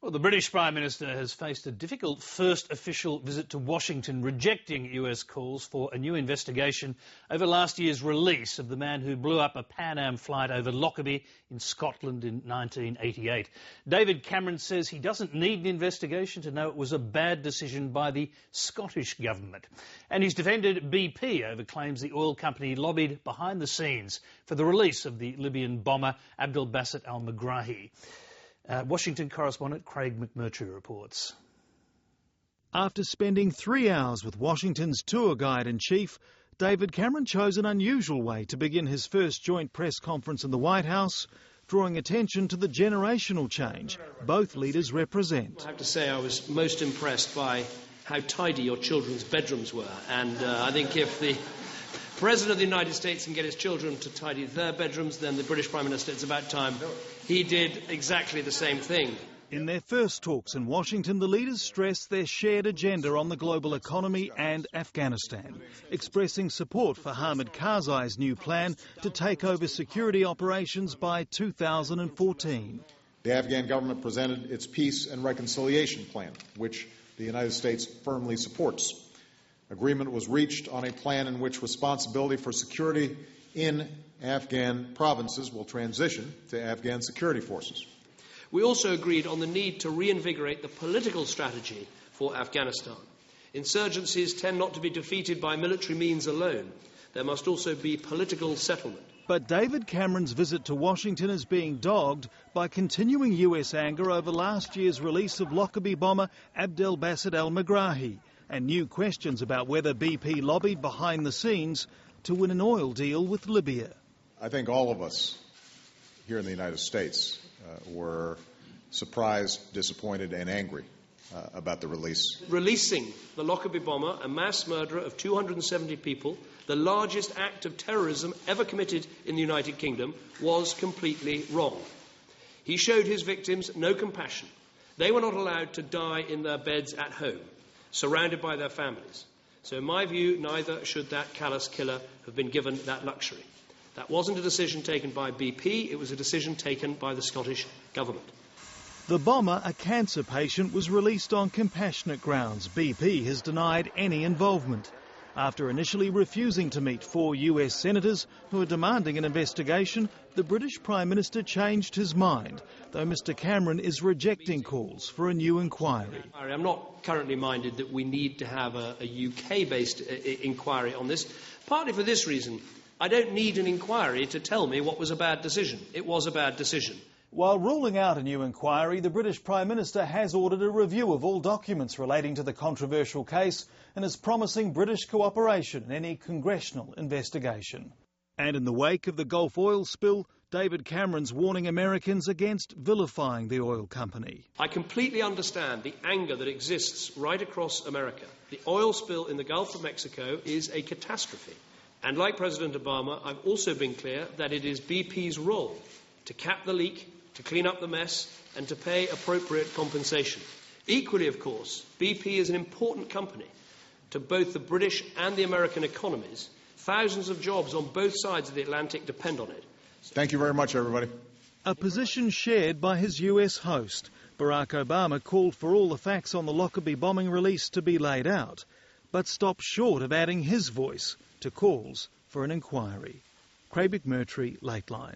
Well, the British Prime Minister has faced a difficult first official visit to Washington, rejecting US calls for a new investigation over last year's release of the man who blew up a Pan Am flight over Lockerbie in Scotland in 1988. David Cameron says he doesn't need an investigation to know it was a bad decision by the Scottish government. And he's defended BP over claims the oil company lobbied behind the scenes for the release of the Libyan bomber al-Megrahi. Washington correspondent Craig McMurtry reports. After spending 3 hours with Washington's tour guide-in-chief, David Cameron chose an unusual way to begin his first joint press conference in the White House, drawing attention to the generational change both leaders represent. I have to say I was most impressed by how tidy your children's bedrooms were, and I think if the President of the United States can get his children to tidy their bedrooms, then the British Prime Minister, it's about time he did exactly the same thing. In their first talks in Washington, the leaders stressed their shared agenda on the global economy and Afghanistan, expressing support for Hamid Karzai's new plan to take over security operations by 2014. The Afghan government presented its peace and reconciliation plan, which the United States firmly supports. Agreement was reached on a plan in which responsibility for security in Afghan provinces will transition to Afghan security forces. We also agreed on the need to reinvigorate the political strategy for Afghanistan. Insurgencies tend not to be defeated by military means alone. There must also be political settlement. But David Cameron's visit to Washington is being dogged by continuing US anger over last year's release of Lockerbie bomber Abdel-Basset al-Megrahi, and new questions about whether BP lobbied behind the scenes to win an oil deal with Libya. I think all of us here in the United States were surprised, disappointed and angry about the release. Releasing the Lockerbie bomber, a mass murderer of 270 people, the largest act of terrorism ever committed in the United Kingdom, was completely wrong. He showed his victims no compassion. They were not allowed to die in their beds at home, surrounded by their families. So in my view, neither should that callous killer have been given that luxury. That wasn't a decision taken by BP, it was a decision taken by the Scottish Government. The bomber, a cancer patient, was released on compassionate grounds. BP has denied any involvement. After initially refusing to meet 4 US senators who are demanding an investigation, the British Prime Minister changed his mind, though Mr Cameron is rejecting calls for a new inquiry. I'm not currently minded that we need to have a UK-based inquiry on this, partly for this reason. I don't need an inquiry to tell me what was a bad decision. It was a bad decision. While ruling out a new inquiry, the British Prime Minister has ordered a review of all documents relating to the controversial case and is promising British cooperation in any congressional investigation. And in the wake of the Gulf oil spill, David Cameron's warning Americans against vilifying the oil company. I completely understand the anger that exists right across America. The oil spill in the Gulf of Mexico is a catastrophe. And like President Obama, I've also been clear that it is BP's role to cap the leak, to clean up the mess and to pay appropriate compensation. Equally, of course, BP is an important company to both the British and the American economies. Thousands of jobs on both sides of the Atlantic depend on it. Thank you very much, everybody. A position shared by his US host. Barack Obama called for all the facts on the Lockerbie bombing release to be laid out, but stopped short of adding his voice to calls for an inquiry. Craig McMurtry, Lateline.